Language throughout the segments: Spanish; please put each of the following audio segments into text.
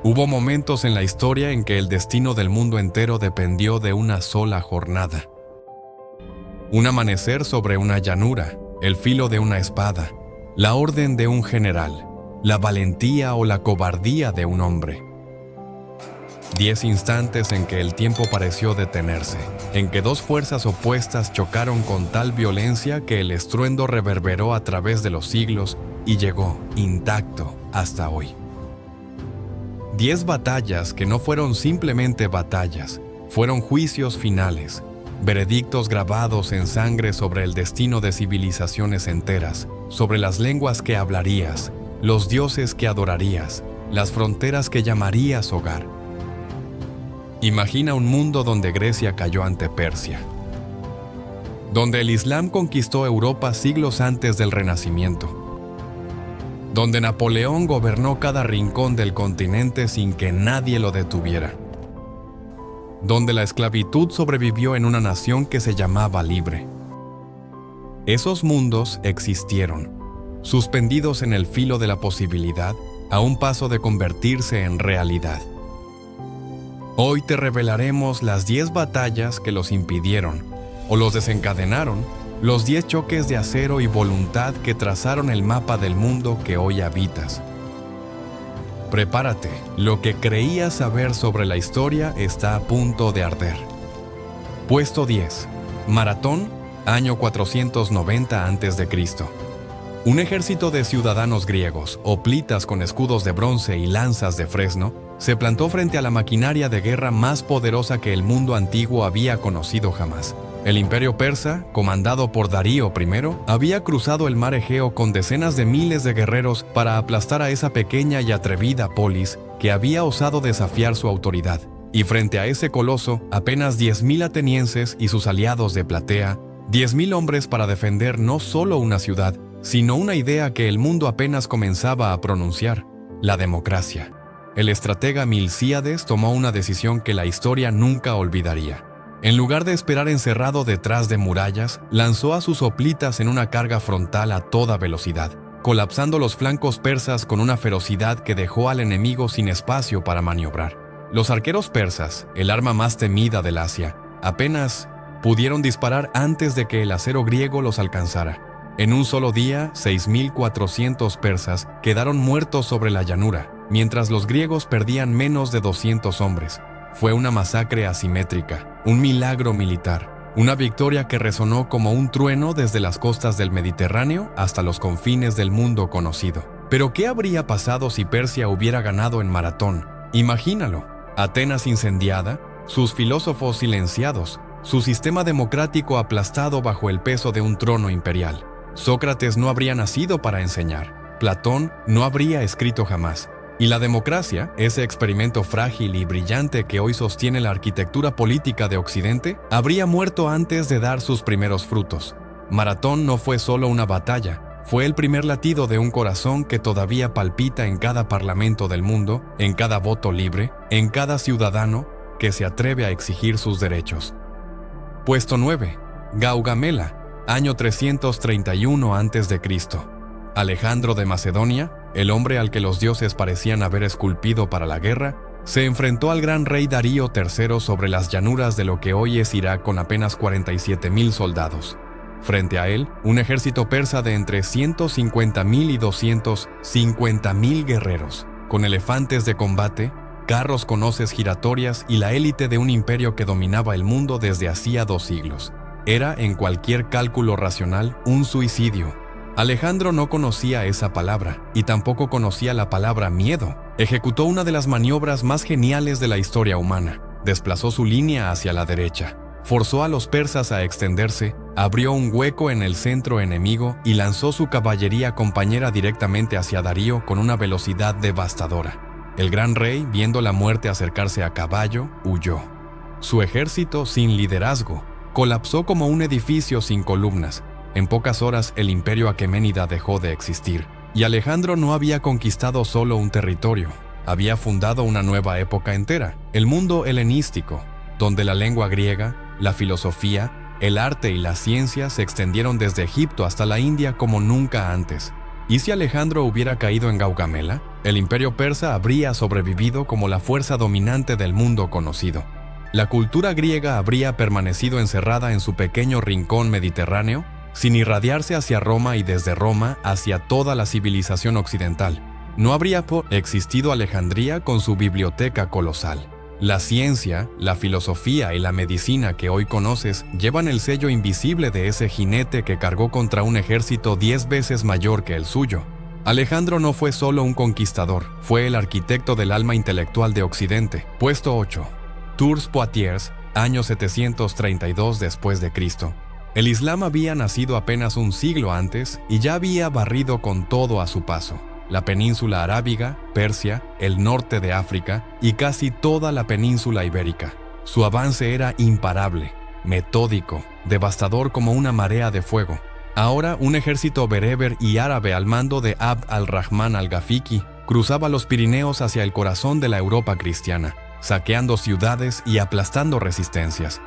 Hubo momentos en la historia en que el destino del mundo entero dependió de una sola jornada. Un amanecer sobre una llanura, el filo de una espada, la orden de un general, la valentía o la cobardía de un hombre. 10 instantes en que el tiempo pareció detenerse, en que dos fuerzas opuestas chocaron con tal violencia que el estruendo reverberó a través de los siglos y llegó intacto hasta hoy. 10 batallas que no fueron simplemente batallas, fueron juicios finales, veredictos grabados en sangre sobre el destino de civilizaciones enteras, sobre las lenguas que hablarías, los dioses que adorarías, las fronteras que llamarías hogar. Imagina un mundo donde Grecia cayó ante Persia, donde el Islam conquistó Europa siglos antes del Renacimiento, donde Napoleón gobernó cada rincón del continente sin que nadie lo detuviera, donde la esclavitud sobrevivió en una nación que se llamaba libre. Esos mundos existieron, suspendidos en el filo de la posibilidad, a un paso de convertirse en realidad. Hoy te revelaremos las 10 batallas que los impidieron, o los desencadenaron, los 10 choques de acero y voluntad que trazaron el mapa del mundo que hoy habitas. Prepárate, lo que creías saber sobre la historia está a punto de arder. Puesto 10. Maratón, año 490 a.C. Un ejército de ciudadanos griegos, hoplitas con escudos de bronce y lanzas de fresno, se plantó frente a la maquinaria de guerra más poderosa que el mundo antiguo había conocido jamás. El imperio persa, comandado por Darío I, había cruzado el mar Egeo con decenas de miles de guerreros para aplastar a esa pequeña y atrevida polis que había osado desafiar su autoridad. Y frente a ese coloso, apenas 10.000 atenienses y sus aliados de platea, 10.000 hombres para defender no solo una ciudad, sino una idea que el mundo apenas comenzaba a pronunciar: la democracia. El estratega Milcíades tomó una decisión que la historia nunca olvidaría. En lugar de esperar encerrado detrás de murallas, lanzó a sus hoplitas en una carga frontal a toda velocidad, colapsando los flancos persas con una ferocidad que dejó al enemigo sin espacio para maniobrar. Los arqueros persas, el arma más temida del Asia, apenas pudieron disparar antes de que el acero griego los alcanzara. En un solo día, 6.400 persas quedaron muertos sobre la llanura, mientras los griegos perdían menos de 200 hombres. Fue una masacre asimétrica, un milagro militar, una victoria que resonó como un trueno desde las costas del Mediterráneo hasta los confines del mundo conocido. Pero ¿qué habría pasado si Persia hubiera ganado en Maratón? Imagínalo: Atenas incendiada, sus filósofos silenciados, su sistema democrático aplastado bajo el peso de un trono imperial. Sócrates no habría nacido para enseñar, Platón no habría escrito jamás. Y la democracia, ese experimento frágil y brillante que hoy sostiene la arquitectura política de Occidente, habría muerto antes de dar sus primeros frutos. Maratón no fue solo una batalla, fue el primer latido de un corazón que todavía palpita en cada parlamento del mundo, en cada voto libre, en cada ciudadano que se atreve a exigir sus derechos. Puesto 9. Gaugamela, año 331 a.C. Alejandro de Macedonia, el hombre al que los dioses parecían haber esculpido para la guerra, se enfrentó al gran rey Darío III sobre las llanuras de lo que hoy es Irak con apenas 47.000 soldados. Frente a él, un ejército persa de entre 150.000 y 250.000 guerreros, con elefantes de combate, carros con hoces giratorias y la élite de un imperio que dominaba el mundo desde hacía 2 siglos. Era, en cualquier cálculo racional, un suicidio. Alejandro no conocía esa palabra, y tampoco conocía la palabra miedo. Ejecutó una de las maniobras más geniales de la historia humana. Desplazó su línea hacia la derecha, forzó a los persas a extenderse, abrió un hueco en el centro enemigo y lanzó su caballería compañera directamente hacia Darío con una velocidad devastadora. El gran rey, viendo la muerte acercarse a caballo, huyó. Su ejército, sin liderazgo, colapsó como un edificio sin columnas. En pocas horas el imperio aqueménida dejó de existir, y Alejandro no había conquistado solo un territorio, había fundado una nueva época entera, el mundo helenístico, donde la lengua griega, la filosofía, el arte y la ciencia se extendieron desde Egipto hasta la India como nunca antes. ¿Y si Alejandro hubiera caído en Gaugamela? El imperio persa habría sobrevivido como la fuerza dominante del mundo conocido. La cultura griega habría permanecido encerrada en su pequeño rincón mediterráneo, sin irradiarse hacia Roma y desde Roma hacia toda la civilización occidental. No habría existido Alejandría con su biblioteca colosal. La ciencia, la filosofía y la medicina que hoy conoces llevan el sello invisible de ese jinete que cargó contra un ejército 10 veces mayor que el suyo. Alejandro no fue solo un conquistador, fue el arquitecto del alma intelectual de Occidente. Puesto 8. Tours-Poitiers, año 732 después de Cristo. El Islam había nacido apenas un siglo antes y ya había barrido con todo a su paso. La península arábiga, Persia, el norte de África y casi toda la península ibérica. Su avance era imparable, metódico, devastador como una marea de fuego. Ahora un ejército bereber y árabe al mando de Abd al-Rahman al-Ghafiqi cruzaba los Pirineos hacia el corazón de la Europa cristiana, saqueando ciudades y aplastando resistencias.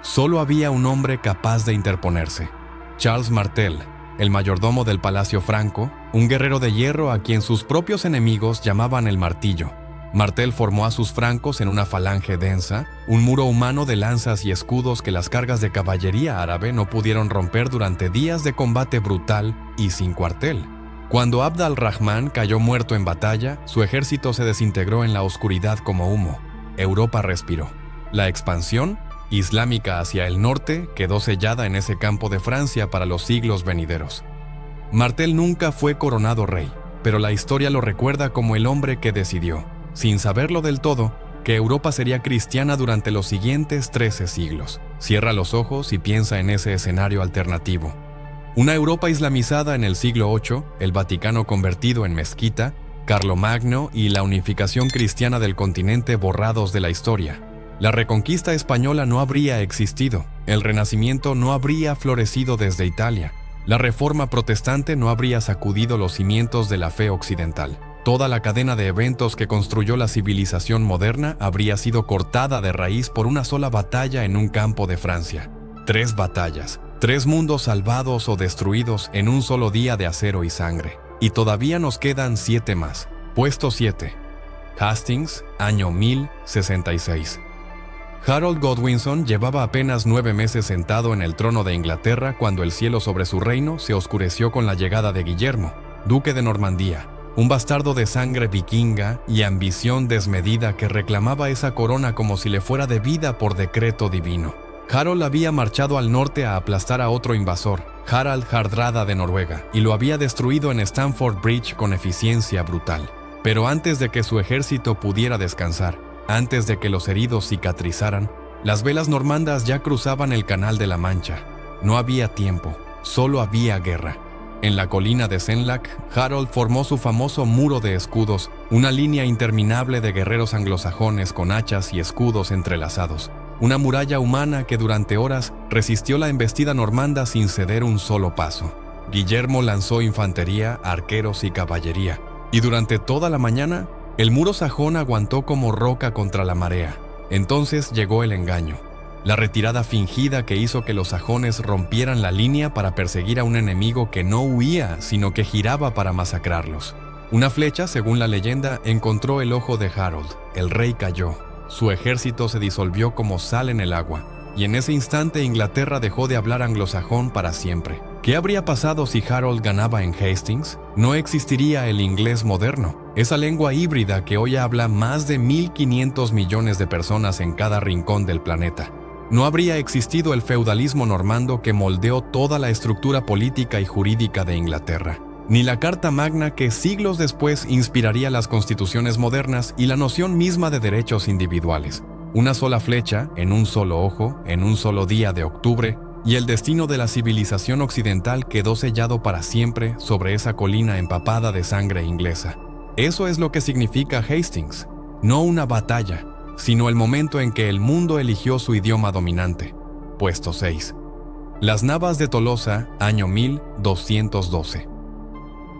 Solo había un hombre capaz de interponerse: Charles Martel, el mayordomo del Palacio Franco, un guerrero de hierro a quien sus propios enemigos llamaban el Martillo. Martel formó a sus francos en una falange densa, un muro humano de lanzas y escudos que las cargas de caballería árabe no pudieron romper durante días de combate brutal y sin cuartel. Cuando Abd al-Rahman cayó muerto en batalla, su ejército se desintegró en la oscuridad como humo. Europa respiró. La expansión islámica hacia el norte quedó sellada en ese campo de Francia para los siglos venideros. Martel nunca fue coronado rey, pero la historia lo recuerda como el hombre que decidió, sin saberlo del todo, que Europa sería cristiana durante los siguientes 13 siglos. Cierra los ojos y piensa en ese escenario alternativo. Una Europa islamizada en el siglo VIII, el Vaticano convertido en mezquita, Carlomagno y la unificación cristiana del continente borrados de la historia. La reconquista española no habría existido, el Renacimiento no habría florecido desde Italia, la Reforma protestante no habría sacudido los cimientos de la fe occidental. Toda la cadena de eventos que construyó la civilización moderna habría sido cortada de raíz por una sola batalla en un campo de Francia. 3 batallas, 3 mundos salvados o destruidos en un solo día de acero y sangre. Y todavía nos quedan 7 más. Puesto 7. Hastings, año 1066. Harold Godwinson llevaba apenas 9 meses sentado en el trono de Inglaterra cuando el cielo sobre su reino se oscureció con la llegada de Guillermo, duque de Normandía, un bastardo de sangre vikinga y ambición desmedida que reclamaba esa corona como si le fuera debida por decreto divino. Harold había marchado al norte a aplastar a otro invasor, Harald Hardrada de Noruega, y lo había destruido en Stamford Bridge con eficiencia brutal. Pero antes de que su ejército pudiera descansar, antes de que los heridos cicatrizaran, las velas normandas ya cruzaban el Canal de la Mancha. No había tiempo, solo había guerra. En la colina de Senlac, Harold formó su famoso muro de escudos, una línea interminable de guerreros anglosajones con hachas y escudos entrelazados. Una muralla humana que durante horas resistió la embestida normanda sin ceder un solo paso. Guillermo lanzó infantería, arqueros y caballería, y durante toda la mañana, el muro sajón aguantó como roca contra la marea. Entonces llegó el engaño, la retirada fingida que hizo que los sajones rompieran la línea para perseguir a un enemigo que no huía, sino que giraba para masacrarlos. Una flecha, según la leyenda, encontró el ojo de Harold. El rey cayó. Su ejército se disolvió como sal en el agua, y en ese instante Inglaterra dejó de hablar anglosajón para siempre. ¿Qué habría pasado si Harold ganaba en Hastings? No existiría el inglés moderno, esa lengua híbrida que hoy habla más de 1.500 millones de personas en cada rincón del planeta. No habría existido el feudalismo normando que moldeó toda la estructura política y jurídica de Inglaterra, ni la Carta Magna que siglos después inspiraría las constituciones modernas y la noción misma de derechos individuales. Una sola flecha, en un solo ojo, en un solo día de octubre, y el destino de la civilización occidental quedó sellado para siempre sobre esa colina empapada de sangre inglesa. Eso es lo que significa Hastings, no una batalla, sino el momento en que el mundo eligió su idioma dominante. Puesto 6. Las Navas de Tolosa, año 1212.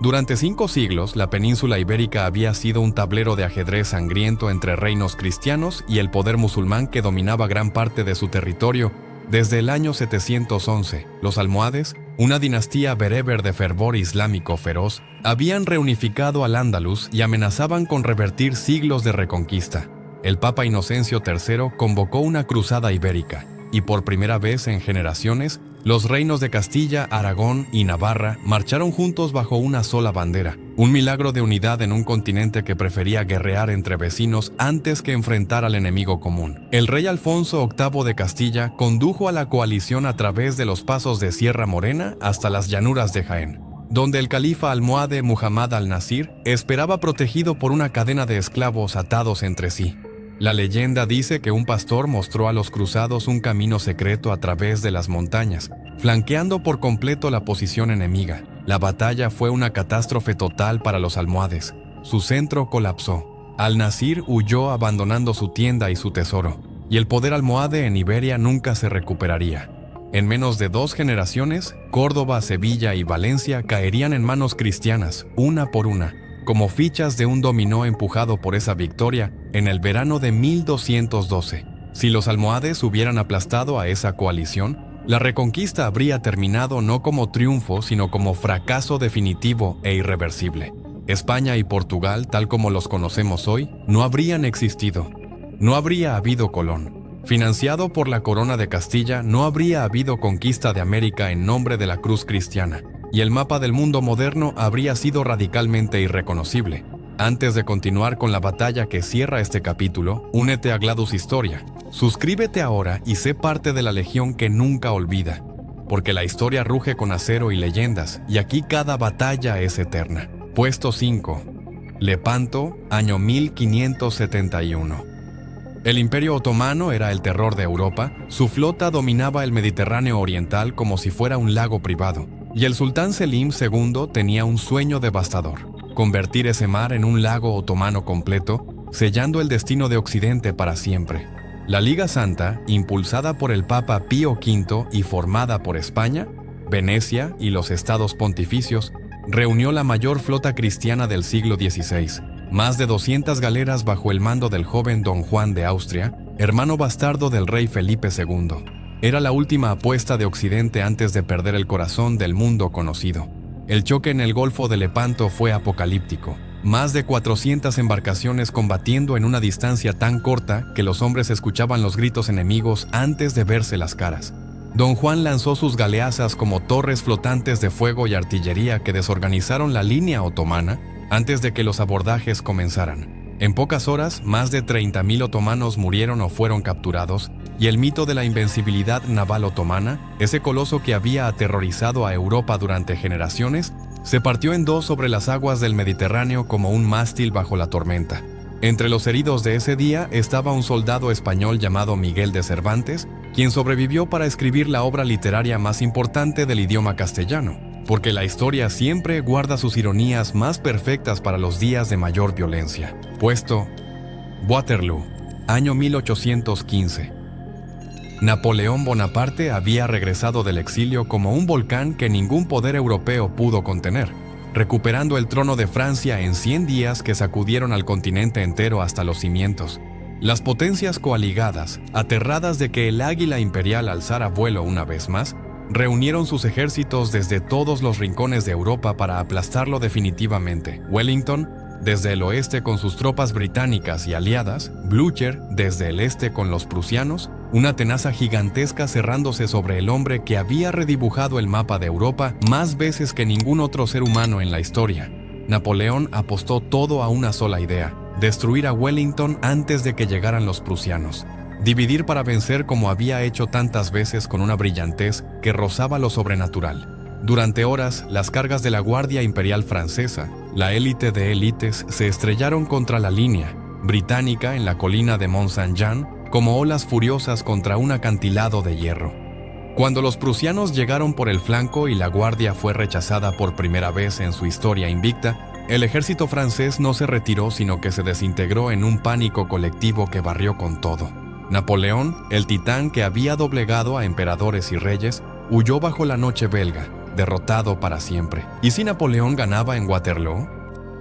Durante 5 siglos, la península ibérica había sido un tablero de ajedrez sangriento entre reinos cristianos y el poder musulmán que dominaba gran parte de su territorio. Desde el año 711, los almohades, una dinastía bereber de fervor islámico feroz, habían reunificado al Andalus y amenazaban con revertir siglos de reconquista. El Papa Inocencio III convocó una cruzada ibérica, y por primera vez en generaciones, los reinos de Castilla, Aragón y Navarra marcharon juntos bajo una sola bandera, un milagro de unidad en un continente que prefería guerrear entre vecinos antes que enfrentar al enemigo común. El rey Alfonso VIII de Castilla condujo a la coalición a través de los pasos de Sierra Morena hasta las llanuras de Jaén, donde el califa almohade Muhammad al-Nasir esperaba protegido por una cadena de esclavos atados entre sí. La leyenda dice que un pastor mostró a los cruzados un camino secreto a través de las montañas, flanqueando por completo la posición enemiga. La batalla fue una catástrofe total para los almohades. Su centro colapsó. Al-Nasir huyó abandonando su tienda y su tesoro, y el poder almohade en Iberia nunca se recuperaría. En menos de 2 generaciones, Córdoba, Sevilla y Valencia caerían en manos cristianas, una por una, como fichas de un dominó empujado por esa victoria en el verano de 1212. Si los almohades hubieran aplastado a esa coalición, la reconquista habría terminado no como triunfo, sino como fracaso definitivo e irreversible. España y Portugal, tal como los conocemos hoy, no habrían existido. No habría habido Colón. Financiado por la Corona de Castilla, no habría habido conquista de América en nombre de la cruz cristiana, y el mapa del mundo moderno habría sido radicalmente irreconocible. Antes de continuar con la batalla que cierra este capítulo, únete a Gladus Historia. Suscríbete ahora y sé parte de la legión que nunca olvida, porque la historia ruge con acero y leyendas, y aquí cada batalla es eterna. Puesto 5. Lepanto, año 1571. El Imperio Otomano era el terror de Europa, su flota dominaba el Mediterráneo oriental como si fuera un lago privado, y el sultán Selim II tenía un sueño devastador: convertir ese mar en un lago otomano completo, sellando el destino de Occidente para siempre. La Liga Santa, impulsada por el Papa Pío V y formada por España, Venecia y los estados pontificios, reunió la mayor flota cristiana del siglo XVI, más de 200 galeras bajo el mando del joven Don Juan de Austria, hermano bastardo del rey Felipe II. Era la última apuesta de Occidente antes de perder el corazón del mundo conocido. El choque en el Golfo de Lepanto fue apocalíptico. Más de 400 embarcaciones combatiendo en una distancia tan corta que los hombres escuchaban los gritos enemigos antes de verse las caras. Don Juan lanzó sus galeazas como torres flotantes de fuego y artillería que desorganizaron la línea otomana antes de que los abordajes comenzaran. En pocas horas, más de 30.000 otomanos murieron o fueron capturados, y el mito de la invencibilidad naval otomana, ese coloso que había aterrorizado a Europa durante generaciones, se partió en dos sobre las aguas del Mediterráneo como un mástil bajo la tormenta. Entre los heridos de ese día estaba un soldado español llamado Miguel de Cervantes, quien sobrevivió para escribir la obra literaria más importante del idioma castellano, porque la historia siempre guarda sus ironías más perfectas para los días de mayor violencia. Puesto Waterloo, año 1815. Napoleón Bonaparte había regresado del exilio como un volcán que ningún poder europeo pudo contener, recuperando el trono de Francia en 100 días que sacudieron al continente entero hasta los cimientos. Las potencias coaligadas, aterradas de que el águila imperial alzara vuelo una vez más, reunieron sus ejércitos desde todos los rincones de Europa para aplastarlo definitivamente. Wellington, desde el oeste con sus tropas británicas y aliadas, Blücher, desde el este con los prusianos, una tenaza gigantesca cerrándose sobre el hombre que había redibujado el mapa de Europa más veces que ningún otro ser humano en la historia. Napoleón apostó todo a una sola idea: destruir a Wellington antes de que llegaran los prusianos. Dividir para vencer como había hecho tantas veces con una brillantez que rozaba lo sobrenatural. Durante horas, las cargas de la Guardia Imperial Francesa, la élite de élites, se estrellaron contra la línea británica en la colina de Mont-Saint-Jean como olas furiosas contra un acantilado de hierro. Cuando los prusianos llegaron por el flanco y la Guardia fue rechazada por primera vez en su historia invicta, el ejército francés no se retiró, sino que se desintegró en un pánico colectivo que barrió con todo. Napoleón, el titán que había doblegado a emperadores y reyes, huyó bajo la noche belga, derrotado para siempre. ¿Y si Napoleón ganaba en Waterloo?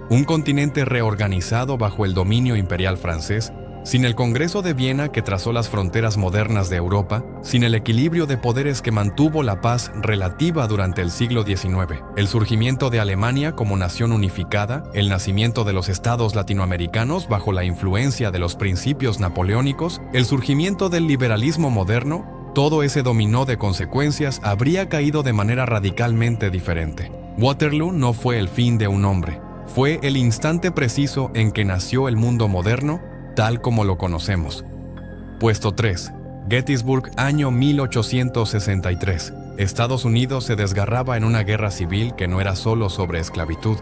Un continente reorganizado bajo el dominio imperial francés Sin el Congreso de Viena que trazó las fronteras modernas de Europa, sin el equilibrio de poderes que mantuvo la paz relativa durante el siglo XIX, el surgimiento de Alemania como nación unificada, el nacimiento de los estados latinoamericanos bajo la influencia de los principios napoleónicos, el surgimiento del liberalismo moderno, todo ese dominó de consecuencias habría caído de manera radicalmente diferente. Waterloo no fue el fin de un hombre, fue el instante preciso en que nació el mundo moderno, tal como lo conocemos. Puesto 3. Gettysburg, año 1863. Estados Unidos se desgarraba en una guerra civil que no era solo sobre esclavitud,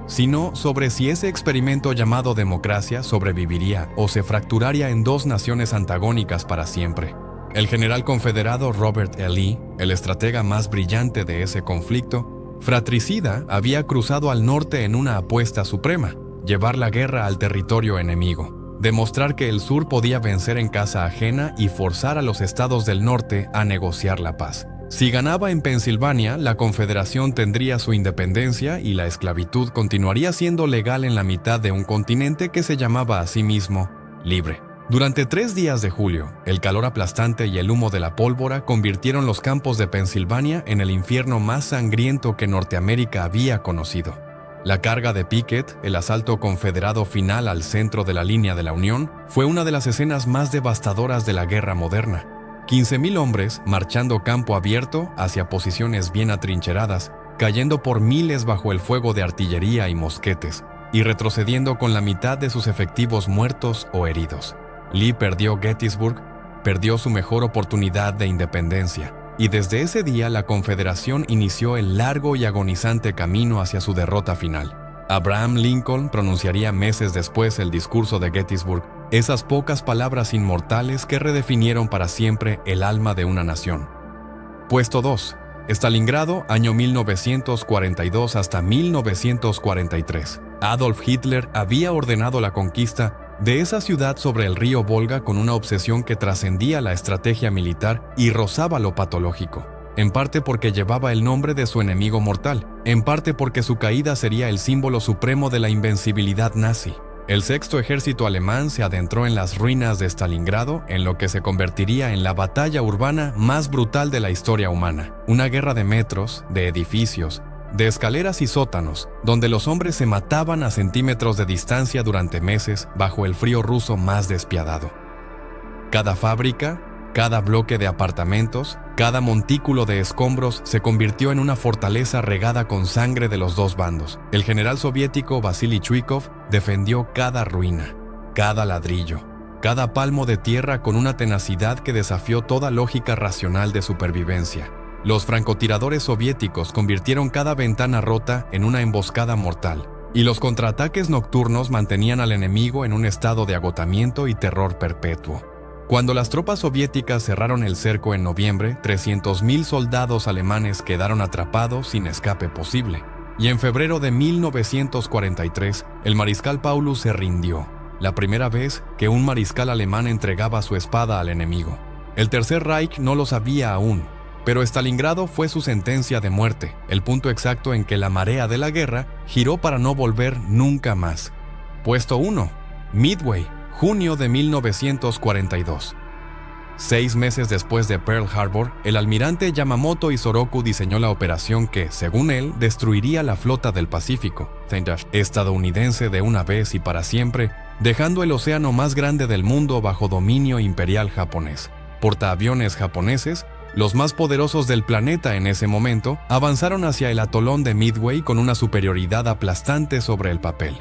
sino sobre si ese experimento llamado democracia sobreviviría o se fracturaría en dos naciones antagónicas para siempre. El general confederado Robert E. Lee, el estratega más brillante de ese conflicto, fratricida, había cruzado al norte en una apuesta suprema: llevar la guerra al territorio enemigo. Demostrar que el sur podía vencer en casa ajena y forzar a los estados del norte a negociar la paz. Si ganaba en Pensilvania, la Confederación tendría su independencia y la esclavitud continuaría siendo legal en la mitad de un continente que se llamaba a sí mismo libre. Durante 3 días de julio, el calor aplastante y el humo de la pólvora convirtieron los campos de Pensilvania en el infierno más sangriento que Norteamérica había conocido. La carga de Pickett, el asalto confederado final al centro de la línea de la Unión, fue una de las escenas más devastadoras de la guerra moderna. 15,000 hombres marchando campo abierto hacia posiciones bien atrincheradas, cayendo por miles bajo el fuego de artillería y mosquetes, y retrocediendo con la mitad de sus efectivos muertos o heridos. Lee perdió Gettysburg, perdió su mejor oportunidad de independencia. Y desde ese día la Confederación inició el largo y agonizante camino hacia su derrota final. Abraham Lincoln pronunciaría meses después el discurso de Gettysburg, esas pocas palabras inmortales que redefinieron para siempre el alma de una nación. Puesto 2. Stalingrado, año 1942 hasta 1943. Adolf Hitler había ordenado la conquista de esa ciudad sobre el río Volga con una obsesión que trascendía la estrategia militar y rozaba lo patológico, en parte porque llevaba el nombre de su enemigo mortal, en parte porque su caída sería el símbolo supremo de la invencibilidad nazi. El sexto ejército alemán se adentró en las ruinas de Stalingrado en lo que se convertiría en la batalla urbana más brutal de la historia humana, una guerra de metros, de edificios, de escaleras y sótanos, donde los hombres se mataban a centímetros de distancia durante meses bajo el frío ruso más despiadado. Cada fábrica, cada bloque de apartamentos, cada montículo de escombros se convirtió en una fortaleza regada con sangre de los dos bandos. El general soviético Vasily Chuikov defendió cada ruina, cada ladrillo, cada palmo de tierra con una tenacidad que desafió toda lógica racional de supervivencia. Los francotiradores soviéticos convirtieron cada ventana rota en una emboscada mortal, y los contraataques nocturnos mantenían al enemigo en un estado de agotamiento y terror perpetuo. Cuando las tropas soviéticas cerraron el cerco en noviembre, 300,000 soldados alemanes quedaron atrapados sin escape posible. Y en febrero de 1943, el mariscal Paulus se rindió, la primera vez que un mariscal alemán entregaba su espada al enemigo. El Tercer Reich no lo sabía aún, pero Stalingrado fue su sentencia de muerte, el punto exacto en que la marea de la guerra giró para no volver nunca más. Puesto 1. Midway, junio de 1942. 6 meses después de Pearl Harbor, el almirante Yamamoto Isoroku diseñó la operación que, según él, destruiría la flota del Pacífico estadounidense de una vez y para siempre, dejando el océano más grande del mundo bajo dominio imperial japonés. Portaaviones japoneses, los más poderosos del planeta en ese momento, avanzaron hacia el atolón de Midway con una superioridad aplastante sobre el papel.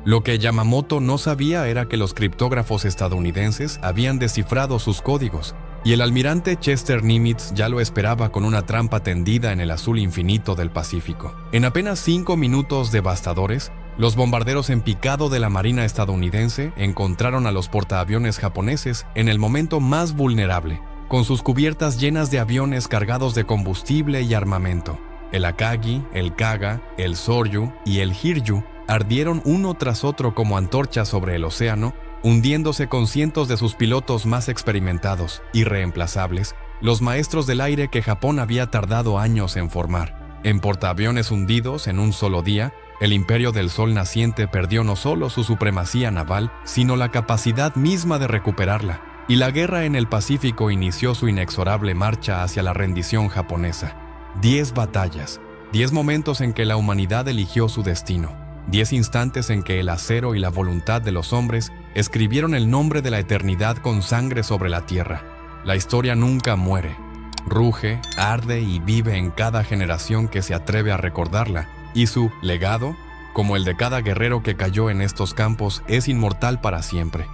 Lo que Yamamoto no sabía era que los criptógrafos estadounidenses habían descifrado sus códigos, y el almirante Chester Nimitz ya lo esperaba con una trampa tendida en el azul infinito del Pacífico. En apenas 5 minutos devastadores, los bombarderos en picado de la Marina estadounidense encontraron a los portaaviones japoneses en el momento más vulnerable, con sus cubiertas llenas de aviones cargados de combustible y armamento. El Akagi, el Kaga, el Soryu y el Hiryu ardieron uno tras otro como antorchas sobre el océano, hundiéndose con cientos de sus pilotos más experimentados, irreemplazables, los maestros del aire que Japón había tardado años en formar. En portaaviones hundidos en un solo día, El imperio del sol naciente perdió no solo su supremacía naval, sino la capacidad misma de recuperarla, y la guerra en el Pacífico inició su inexorable marcha hacia la rendición japonesa. 10 batallas, 10 momentos en que la humanidad eligió su destino, 10 instantes en que el acero y la voluntad de los hombres escribieron el nombre de la eternidad con sangre sobre la tierra. La historia nunca muere, ruge, arde y vive en cada generación que se atreve a recordarla, y su legado, como el de cada guerrero que cayó en estos campos, es inmortal para siempre.